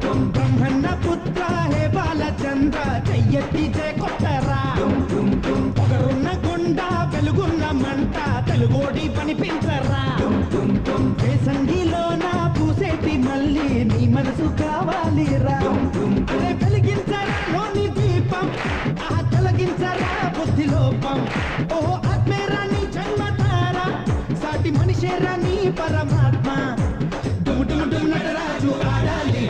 బ్రహ్మన్న పుత్ర హే బాలచంద్ర చెయ్యెత్తి జయ కొట్టరా పొగరున్న గుండా వెలుగున్న మంట తెలుగోడి పనిపించరా వేసంగిలోన పూసేటి మళ్ళీ నీ మనసు కావాలిరా వెలిగించరా లోని దీపం తొలగించరా బుద్ధి లోపం ఓహో ఆత్మేరా నీ జన్మతారా సాటి మనిషేరా నీ పరమాత్మ డుమ్ డుమ్ డుమ్ నటరాజు ఆడాలి